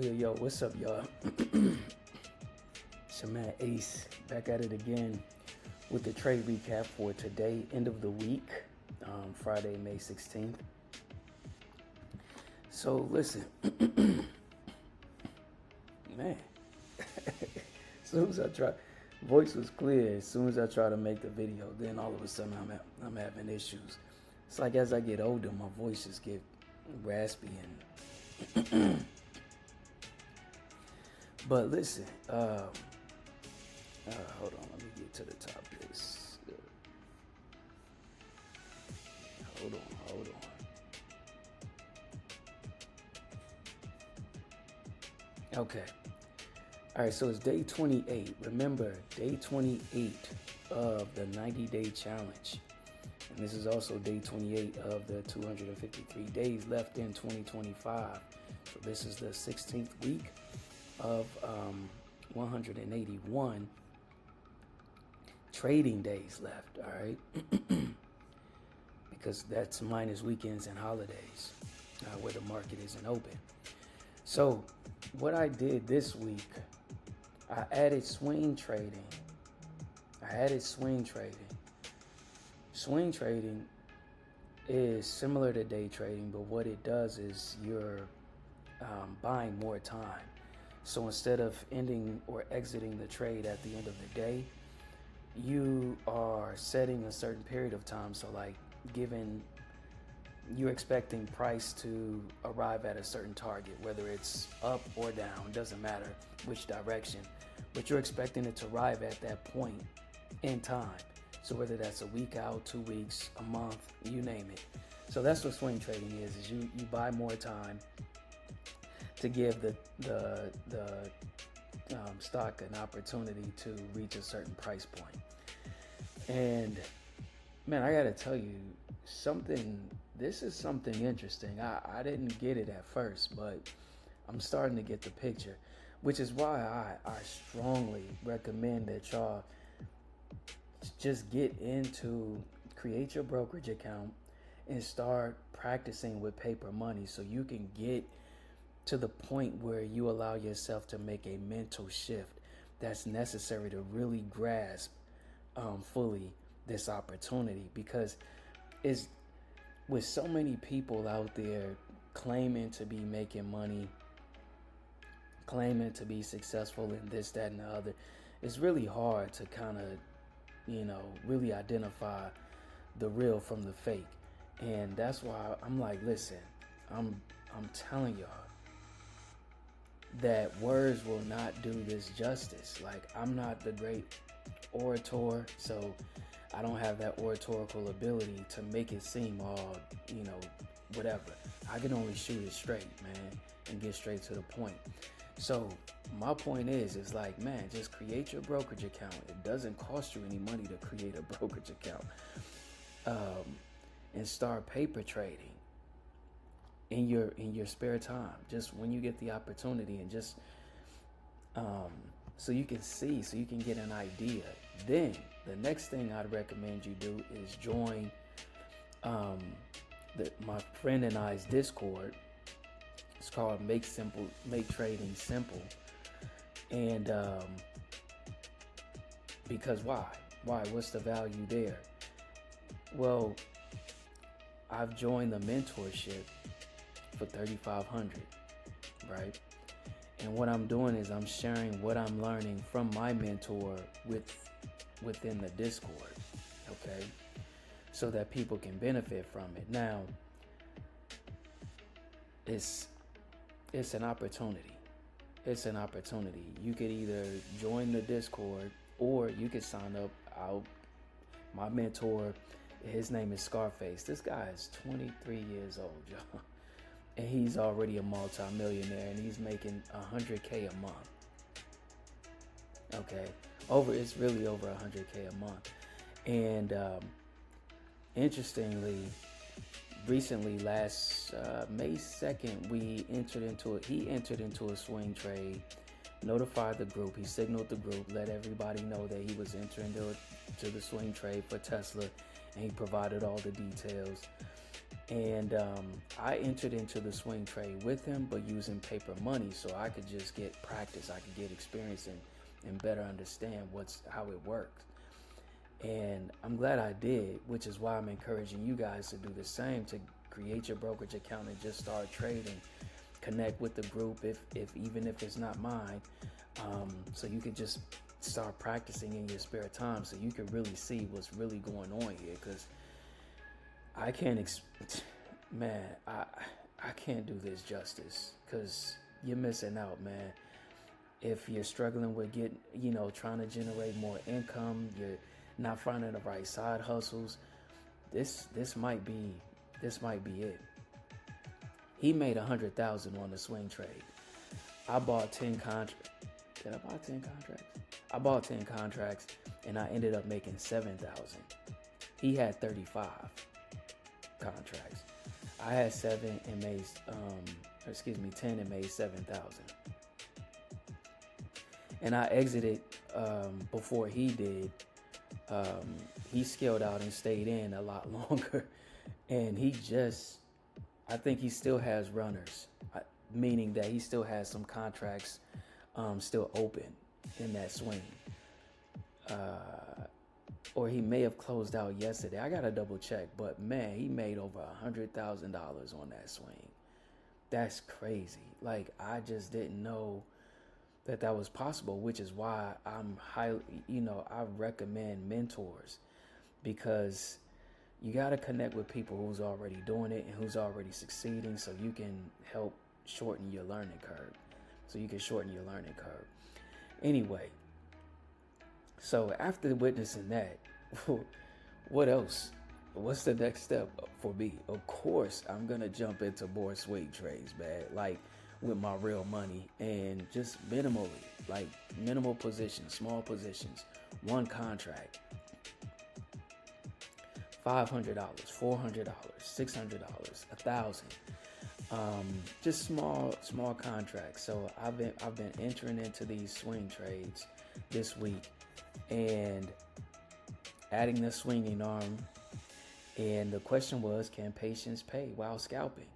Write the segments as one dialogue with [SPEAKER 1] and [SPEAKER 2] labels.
[SPEAKER 1] Yo, what's up, y'all? It's your man Ace, back at it again with the trade recap for today, end of the week, Friday, May 16th. So, listen, man, as soon as I try, voice was clear. As soon as I try to make the video, then all of a sudden I'm having issues. It's like as I get older, my voice just get raspy and. But listen, hold on, let me get to the top of this. Hold on. Okay. All right, so it's day 28. Remember, day 28 of the 90-day challenge. And this is also day 28 of the 253 days left in 2025. So this is the 16th week of 181 trading days left, all right? Because that's minus weekends and holidays where the market isn't open. So what I did this week, I added swing trading. Swing trading is similar to day trading, but what it does is you're buying more time. So instead of ending or exiting the trade at the end of the day, you are setting a certain period of time. So like you're expecting price to arrive at a certain target, whether it's up or down, doesn't matter which direction, but you're expecting it to arrive at that point in time. So whether that's a week out, 2 weeks, a month, you name it. So that's what swing trading is you buy more time to give the stock an opportunity to reach a certain price point. And man, I gotta tell you something. This is something interesting. I didn't get it at first, but I'm starting to get the picture, which is why I strongly recommend that y'all just create your brokerage account and start practicing with paper money so you can get to the point where you allow yourself to make a mental shift that's necessary to really grasp fully this opportunity. Because it's with so many people out there claiming to be making money, claiming to be successful in this, that, and the other, it's really hard to kind of, really identify the real from the fake. And that's why I'm like, listen, I'm telling y'all that words will not do this justice. Like, I'm not the great orator, so I don't have that oratorical ability to make it seem all, whatever. I can only shoot it straight, man, and get straight to the point. So my point is like, man, just create your brokerage account. It doesn't cost you any money to create a brokerage account, and start paper trading in your spare time, just when you get the opportunity, and just so you can get an idea. Then the next thing I'd recommend you do is join my friend and I's Discord. It's called Make Trading Simple. And because why? What's the value there? Well, I've joined the mentorship for $3,500, right? And what I'm doing is I'm sharing what I'm learning from my mentor within the Discord, okay? So that people can benefit from it. Now, it's an opportunity. It's an opportunity. You could either join the Discord or you could sign up. My mentor, his name is Scarface. This guy is 23 years old, y'all. And he's already a multi-millionaire, and he's making $100K a month. Okay, it's really over $100K a month. And interestingly, recently, last May 2nd, he entered into a swing trade, notified the group, he signaled the group, let everybody know that he was entering to the swing trade for Tesla, and he provided all the details. And I entered into the swing trade with him, but using paper money, so I could just get practice, I could get experience and better understand how it works. And I'm glad I did, which is why I'm encouraging you guys to do the same, to create your brokerage account and just start trading. Connect with the group, if even if it's not mine, so you can just start practicing in your spare time, so you can really see what's really going on here. Because I can't, man, I can't do this justice, because you're missing out, man. If you're struggling with trying to generate more income, you're not finding the right side hustles, this might be it. He made 100,000 on the swing trade. I bought 10 contracts. Did I buy 10 contracts? I bought 10 contracts and I ended up making 7,000. He had 35 contracts. I had 7 and made 10 and made 7,000. And I exited before he did. He scaled out and stayed in a lot longer, and I think he still has runners, meaning that he still has some contracts still open in that swing. Or he may have closed out yesterday. I gotta double check, but man, he made over $100,000 on that swing. That's crazy. Like, I just didn't know that was possible, which is why I recommend mentors, because you got to connect with people who's already doing it and who's already succeeding, so you can help shorten your learning curve. Anyway, so after witnessing that, what else? What's the next step for me? Of course, I'm going to jump into more swing trades, man. Like, with my real money, and just minimally, like minimal positions, small positions, one contract, $500, $400, $600, $1,000, just small contracts. So I've been entering into these swing trades this week and adding the swinging arm. And the question was, can patience pay while scalping?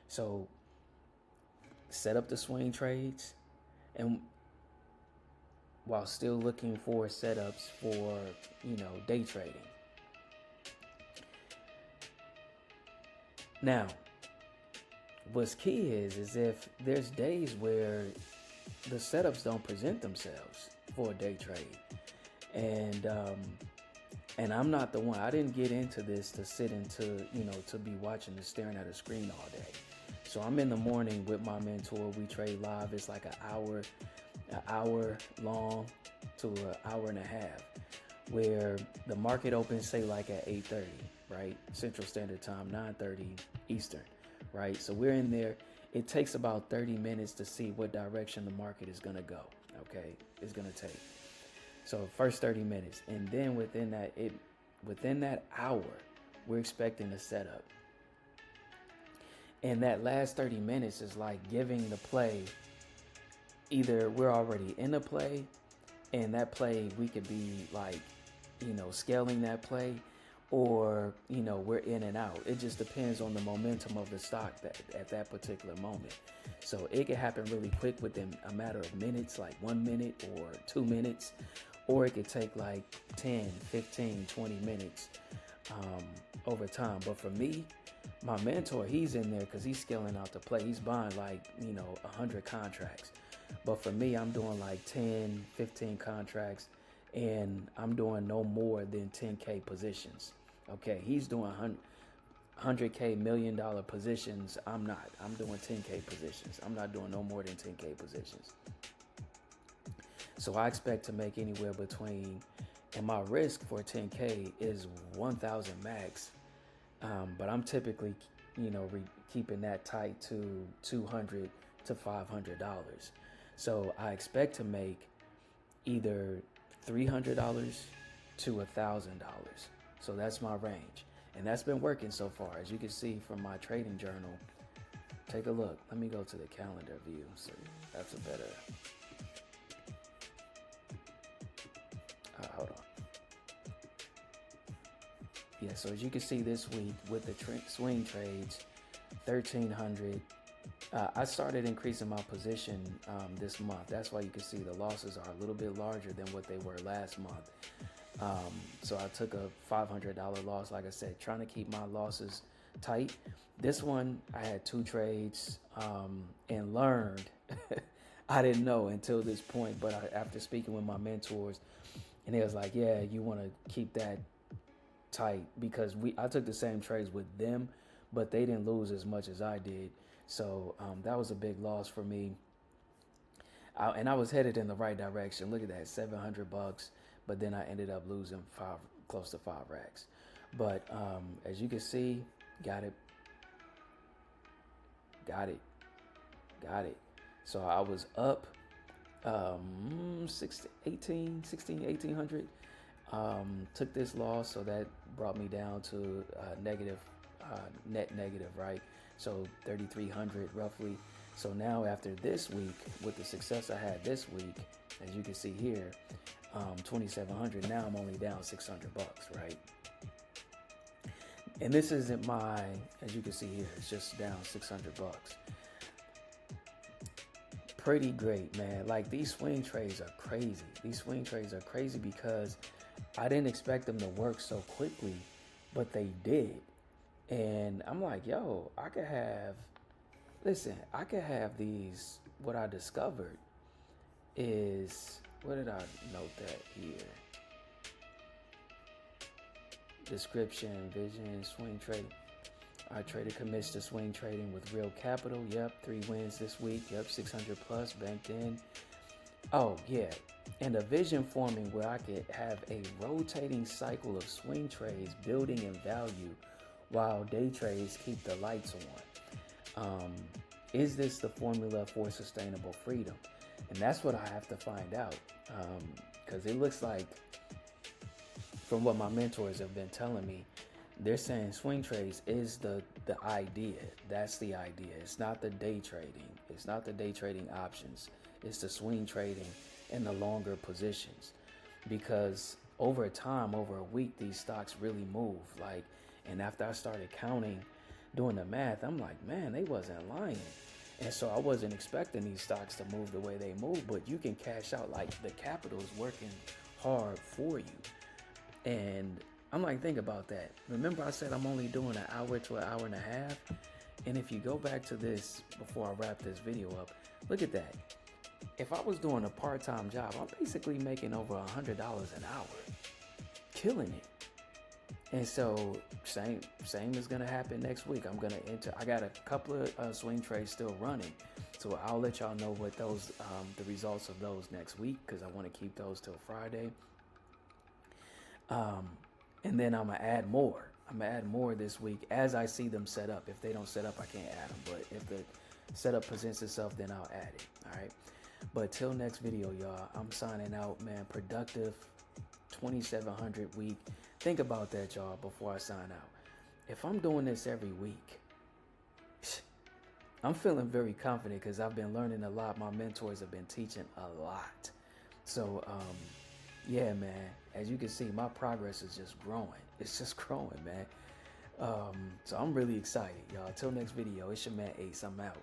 [SPEAKER 1] So set up the swing trades, and while still looking for setups for day trading. Now, what's key is if there's days where the setups don't present themselves for a day trade, and I'm not the one. I didn't get into this to sit into to be watching and staring at a screen all day. So I'm in the morning with my mentor. We trade live. It's like an hour long to an hour and a half, where the market opens, say, like at 8:30, right? Central Standard Time, 9:30 Eastern, right? So we're in there. It takes about 30 minutes to see what direction the market is going to go, okay? It's going to take. So first 30 minutes. And then within that hour, we're expecting a setup. And that last 30 minutes is like giving the play. Either we're already in the play, and that play, we could be like, scaling that play, or, we're in and out. It just depends on the momentum of the stock at that particular moment. So it can happen really quick within a matter of minutes, like 1 minute or 2 minutes, or it could take like 10, 15, 20 minutes over time. But for me, my mentor, he's in there because he's scaling out the play. He's buying like, 100 contracts. But for me, I'm doing like 10, 15 contracts, and I'm doing no more than 10K positions. Okay, he's doing 100K $1 million positions. I'm not. I'm doing 10K positions. I'm not doing no more than 10K positions. So I expect to make anywhere between, and my risk for 10K is 1,000 max. But I'm typically, keeping that tight to $200 to $500. So I expect to make either $300 to $1,000. So that's my range. And that's been working so far. As you can see from my trading journal, take a look. Let me go to the calendar view. So that's a better, hold on. Yeah, so as you can see this week with the swing trades, 1,300. I started increasing my position this month. That's why you can see the losses are a little bit larger than what they were last month. So I took a $500 loss, like I said, trying to keep my losses tight. This one, I had 2 trades and learned. I didn't know until this point, but after speaking with my mentors, and they was like, yeah, you want to keep that tight, because I took the same trades with them, but they didn't lose as much as I did. So that was a big loss for me. And I was headed in the right direction. Look at that, $700. But then I ended up losing close to 5 racks. But as you can see, got it. So I was up 1,800. Took this loss, so that brought me down to negative, net negative, right? So 3,300 roughly. So now after this week, with the success I had this week, as you can see here, 2,700. Now I'm only down $600, right? And this isn't as you can see here, it's just down $600. Pretty great, man. Like, these swing trades are crazy. Because I didn't expect them to work so quickly, but they did. And I'm like, yo, I could have these. What I discovered is, what did I note that here? Description, vision, swing trade. I traded commits to swing trading with real capital. Yep, 3 wins this week. Yep, 600 plus banked in. Oh, yeah. And a vision forming where I could have a rotating cycle of swing trades building in value while day trades keep the lights on. Is this the formula for sustainable freedom? And that's what I have to find out. Because it looks like, from what my mentors have been telling me, they're saying swing trades is the idea. That's the idea. It's not the day trading. It's not the day trading options. It's the swing trading in the longer positions. Because over time, over a week, these stocks really move. Like, and after I started counting, doing the math, I'm like, man, they wasn't lying. And so I wasn't expecting these stocks to move the way they move, but you can cash out. Like, the capital is working hard for you. And I'm like, think about that. Remember I said I'm only doing an hour to an hour and a half? And if you go back to this before I wrap this video up, look at that. If I was doing a part-time job, I'm basically making over $100 an hour. Killing it. And so same is gonna happen next week. I'm gonna enter. I got a couple of swing trades still running, so I'll let y'all know what those the results of those next week, because I want to keep those till Friday. And then I'm gonna add more. I'm gonna add more this week as I see them set up. If they don't set up, I can't add them. But if the setup presents itself, then I'll add it. All right. But till next video, y'all, I'm signing out, man. Productive 2,700 week. Think about that, y'all, before I sign out. If I'm doing this every week, I'm feeling very confident because I've been learning a lot. My mentors have been teaching a lot. So, yeah, man, as you can see, my progress is just growing. It's just growing, man. So I'm really excited, y'all. Till next video, it's your man Ace. I'm out.